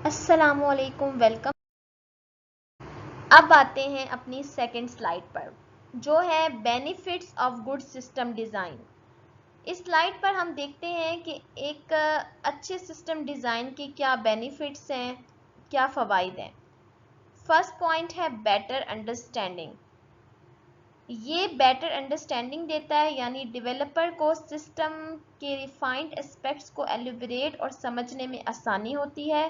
अस्सलामुअलैकुम, वेलकम। अब आते हैं अपनी सेकंड स्लाइड पर, जो है benefits of good system design. इस स्लाइड पर हम देखते हैं कि एक अच्छे सिस्टम डिज़ाइन के क्या बेनिफिट्स हैं, क्या फ़वाइद हैं। फर्स्ट पॉइंट है बेटर अंडरस्टैंडिंग। ये बेटर अंडरस्टैंडिंग देता है, यानी डेवलपर को सिस्टम के रिफाइंड एस्पेक्ट्स को एलिब्रेट और समझने में आसानी होती है।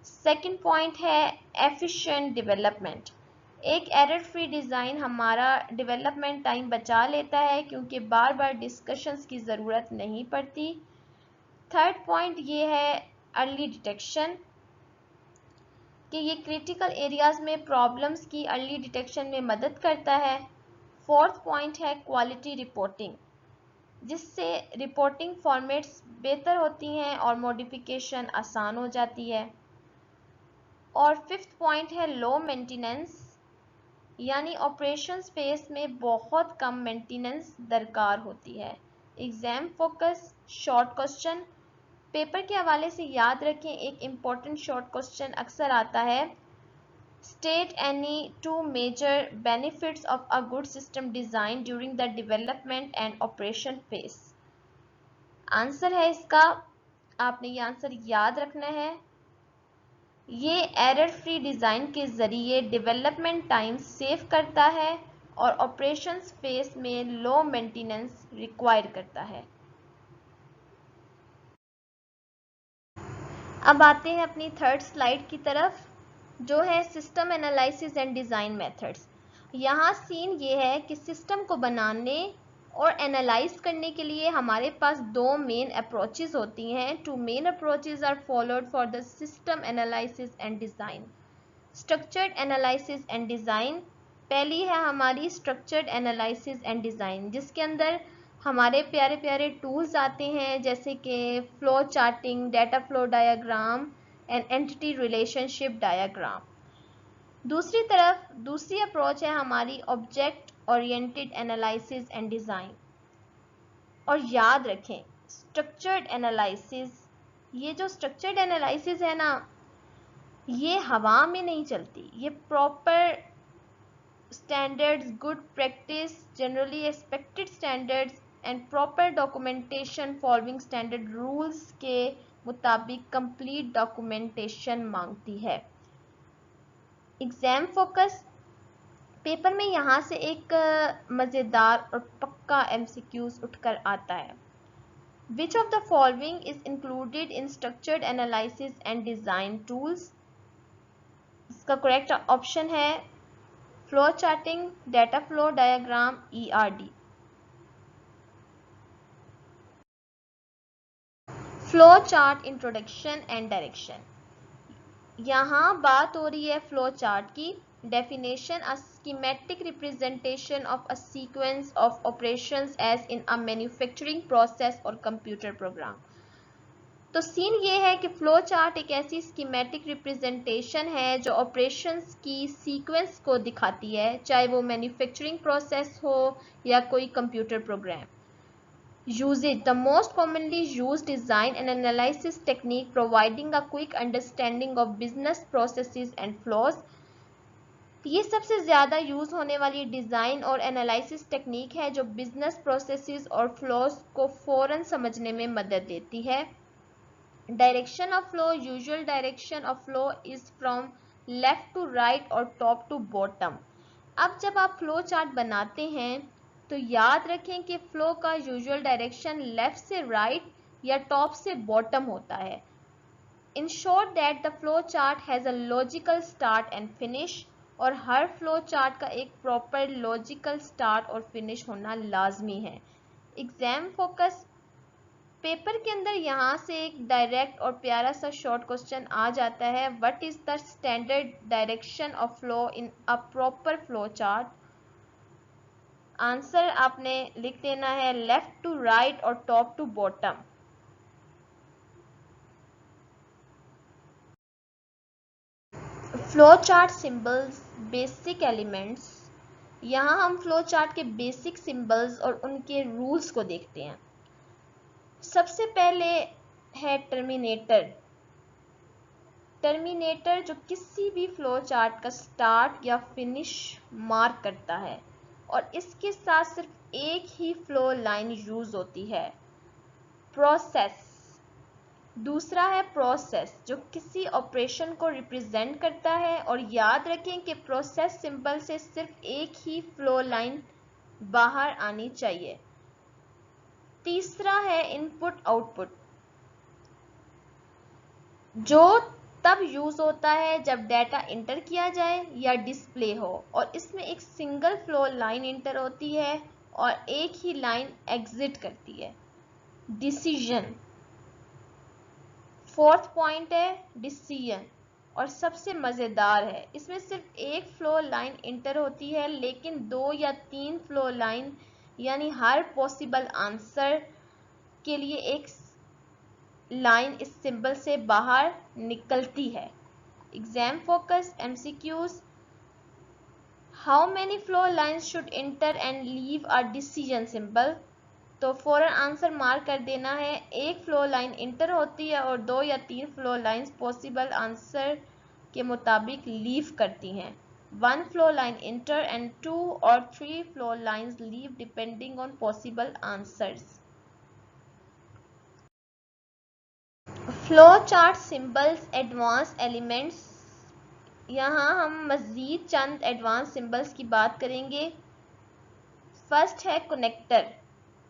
सेकंड पॉइंट है एफिशिएंट डेवलपमेंट। एक एरर फ्री डिज़ाइन हमारा डेवलपमेंट टाइम बचा लेता है, क्योंकि बार बार डिस्कशंस की ज़रूरत नहीं पड़ती। थर्ड पॉइंट ये है अर्ली डिटेक्शन, कि ये क्रिटिकल एरियाज़ में प्रॉब्लम्स की अर्ली डिटेक्शन में मदद करता है। फोर्थ पॉइंट है क्वालिटी रिपोर्टिंग, जिससे रिपोर्टिंग फॉर्मेट्स बेहतर होती हैं और मॉडिफिकेशन आसान हो जाती है। और फिफ्थ पॉइंट है लो मेंटेनेंस, यानी ऑपरेशन स्पेस में बहुत कम मेंटेनेंस दरकार होती है। Exam focus short question. Paper के हवाले से याद रखें, एक इम्पॉर्टेंट शॉर्ट क्वेश्चन अक्सर आता है, state any two major benefits of a good system design during the development and operation phase. Answer है इसका, आपने ये आंसर याद रखना है। ये एरर फ्री डिज़ाइन के ज़रिए डेवलपमेंट टाइम सेव करता है और ऑपरेशंस फेज में लो मेंटेनेंस रिक्वायर करता है। अब आते हैं अपनी थर्ड स्लाइड की तरफ, जो है system analysis and design methods. यहाँ सीन ये है कि सिस्टम को बनाने और एनालाइज करने के लिए हमारे पास दो मेन अप्रोचेस होती हैं। Two main approaches are followed for the system analysis and design. Structured analysis and design, पहली है हमारी स्ट्रक्चर्ड एनालिसिस एंड डिज़ाइन, जिसके अंदर हमारे प्यारे प्यारे टूल्स आते हैं, जैसे कि flow charting, data flow diagram and entity relationship diagram. दूसरी तरफ दूसरी अप्रोच है हमारी object oriented analysis and design. और याद रखें, स्ट्रक्चर्ड एनालिसिस, ये जो स्ट्रक्चर्ड एनालिसिस है ना, ये हवा में नहीं चलती, ये proper standards, good practice, generally expected standards and proper documentation following standard rules के मुताबिक कंप्लीट डॉक्यूमेंटेशन मांगती है। एग्जाम फोकस, पेपर में यहाँ से एक मज़ेदार और पक्का एमसीक्यूज उठकर आता है। Which of the following is included in structured analysis and design tools? इसका करेक्ट ऑप्शन है flow charting, data flow diagram, ERD। Flow chart introduction and direction, यहाँ बात हो रही है फ्लो चार्ट की। Definition, a schematic representation of a sequence of operations as in a manufacturing process or computer program. तो scene ये है कि फ्लो चार्ट एक ऐसी स्कीमेटिक रिप्रेजेंटेशन है जो ऑपरेशंस की सीक्वेंस को दिखाती है, चाहे वो मैन्युफैक्चरिंग प्रोसेस हो या कोई computer program. Usage, the most commonly used design and analysis technique providing a quick understanding of business processes and flows। ये सबसे ज़्यादा यूज़ होने वाली डिज़ाइन और एनालिसिस टेक्निक है जो बिजनेस प्रोसेसेस और फ्लोज को फ़ौरन समझने में मदद देती है। Direction of flow, usual direction of flow is from left to right और टॉप टू बॉटम। अब जब आप फ्लो चार्ट बनाते हैं तो याद रखें कि फ्लो का यूजुअल डायरेक्शन लेफ्ट से राइट या टॉप से बॉटम होता है। Ensure that the flow chart has a logical start and finish, और हर फ्लो चार्ट का एक प्रॉपर लॉजिकल स्टार्ट और फिनिश होना लाजमी है। एग्जाम फोकस, पेपर के अंदर यहाँ से एक डायरेक्ट और प्यारा सा शॉर्ट क्वेश्चन आ जाता है, what is the standard direction of flow in a proper flow chart? Answer आपने लिख देना है लेफ्ट टू राइट और top to bottom. Flow chart symbols, basic elements, यहाँ हम फ्लो चार्ट के बेसिक सिंबल्स और उनके रूल्स को देखते हैं। सबसे पहले है टर्मिनेटर। टर्मिनेटर जो किसी भी फ्लो चार्ट का स्टार्ट या फिनिश मार्क करता है और इसके साथ सिर्फ एक ही फ्लो लाइन यूज होती है। प्रोसेस, दूसरा है प्रोसेस जो किसी ऑपरेशन को रिप्रेजेंट करता है और याद रखें कि प्रोसेस सिंबल से सिर्फ एक ही फ्लो लाइन बाहर आनी चाहिए। तीसरा है इनपुट आउटपुट, जो तब यूज होता है जब डाटा इंटर किया जाए या डिस्प्ले हो और इसमें एक सिंगल फ्लो लाइन इंटर होती है और एक ही लाइन एग्जिट करती है। डिसीजन, फोर्थ पॉइंट है डिसीजन और सबसे मजेदार है, इसमें सिर्फ एक फ्लो लाइन इंटर होती है लेकिन 2 या 3 फ्लो लाइन यानी हर पॉसिबल आंसर के लिए एक लाइन इस सिंबल से बाहर निकलती है। Exam focus MCQs, how many flow lines should inter and leave a decision symbol, तो फौरन आंसर मार्क कर देना है। एक फ्लो लाइन इंटर होती है और 2 या 3 फ्लो लाइन्स पॉसिबल आंसर के मुताबिक लीव करती हैं। 1 फ्लो लाइन इंटर एंड 2 और 3 flow lines leave depending on possible answers. Flow chart symbols advance elements, यहाँ हम मज़ीद चंद एडवांस सिंबल्स की बात करेंगे। फर्स्ट है कनेक्टर,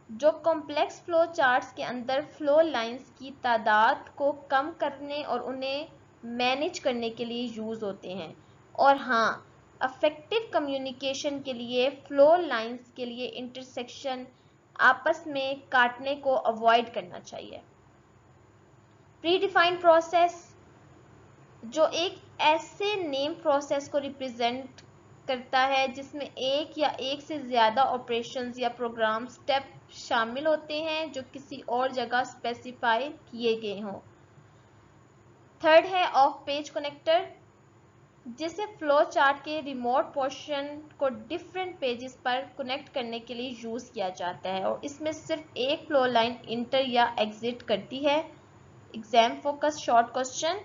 जो कॉम्प्लेक्स फ्लो चार्ट्स के अंदर फ्लो लाइंस की तादाद को कम करने और उन्हें मैनेज करने के लिए यूज़ होते हैं। और हाँ, अफेक्टिव कम्युनिकेशन के लिए फ्लो लाइंस के लिए इंटरसेक्शन आपस में काटने को अवॉइड करना चाहिए। प्रीडिफाइंड प्रोसेस, जो एक ऐसे नेम प्रोसेस को रिप्रेजेंट करता है जिसमें एक या एक से ज़्यादा ऑपरेशंस या प्रोग्राम स्टेप शामिल होते हैं जो किसी और जगह स्पेसिफाई किए गए हों। थर्ड है ऑफ पेज कनेक्टर, जिसे फ्लो चार्ट के रिमोट पोर्शन को डिफरेंट पेजेस पर कनेक्ट करने के लिए यूज़ किया जाता है और इसमें सिर्फ एक फ्लो लाइन इंटर या एग्जिट करती है। Exam focus short question,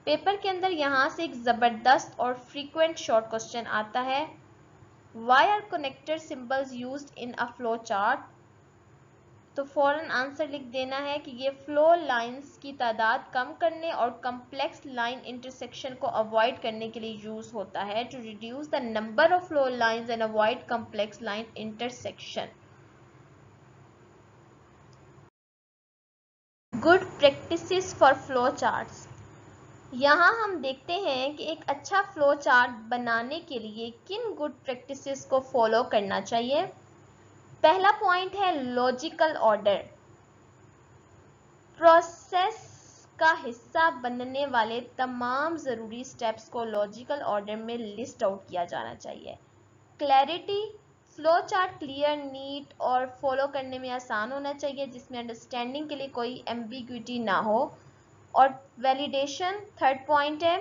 paper के अंदर यहाँ से एक ज़बरदस्त और फ्रीक्वेंट शॉर्ट क्वेश्चन आता है। Why are connector symbols used in a flow chart? तो फौरन आंसर लिख देना है कि ये फ्लो लाइंस की तादाद कम करने और कम्प्लेक्स लाइन इंटरसेक्शन को अवॉइड करने के लिए यूज होता है, to reduce the number of flow lines and avoid complex line intersection. Good practices for flow charts, यहाँ हम देखते हैं कि एक अच्छा फ्लो चार्ट बनाने के लिए किन गुड प्रैक्टिसेस को फॉलो करना चाहिए। पहला पॉइंट है लॉजिकल ऑर्डर, प्रोसेस का हिस्सा बनने वाले तमाम ज़रूरी स्टेप्स को लॉजिकल ऑर्डर में लिस्ट आउट किया जाना चाहिए। Clarity, flow chart clear, neat और फॉलो करने में आसान होना चाहिए जिसमें अंडरस्टैंडिंग के लिए कोई एम्बिग्विटी ना हो। और वैलिडेशन थर्ड पॉइंट है,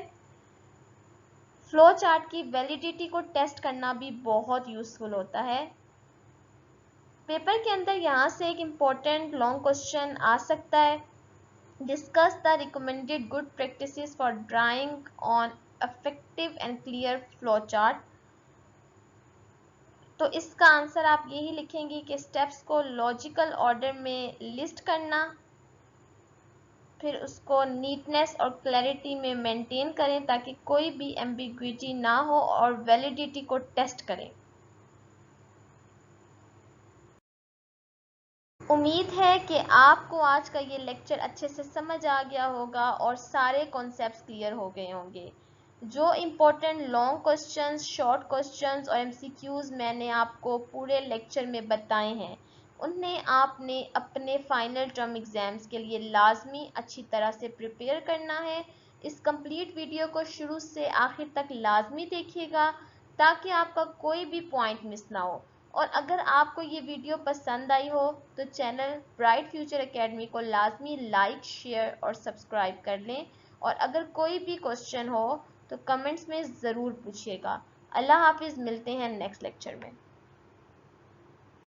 फ्लो चार्ट की वैलिडिटी को टेस्ट करना भी बहुत यूजफुल होता है। पेपर के अंदर यहाँ से एक इम्पोर्टेंट लॉन्ग क्वेश्चन आ सकता है, discuss the recommended good practices for drawing on effective and clear flow chart. तो इसका आंसर आप यही लिखेंगे कि स्टेप्स को लॉजिकल ऑर्डर में लिस्ट करना, फिर उसको नीटनेस और क्लैरिटी में मेंटेन करें ताकि कोई भी एम्बिग्विटी ना हो और वैलिडिटी को टेस्ट करें। उम्मीद है कि आपको आज का ये लेक्चर अच्छे से समझ आ गया होगा और सारे कॉन्सेप्ट्स क्लियर हो गए होंगे। जो important long questions, short questions और एमसीक्यूज मैंने आपको पूरे लेक्चर में बताए हैं, उन्हें आपने अपने फाइनल टर्म एग्जाम्स के लिए लाजमी अच्छी तरह से प्रिपेयर करना है। इस कंप्लीट वीडियो को शुरू से आखिर तक लाजमी देखिएगा ताकि आपका कोई भी पॉइंट मिस ना हो। और अगर आपको ये वीडियो पसंद आई हो तो चैनल ब्राइट फ्यूचर एकेडमी को लाजमी लाइक, शेयर और सब्सक्राइब कर लें। और अगर कोई भी क्वेश्चन हो तो कमेंट्स में ज़रूर पूछिएगा। अल्लाह हाफिज़, मिलते हैं नेक्स्ट लेक्चर में।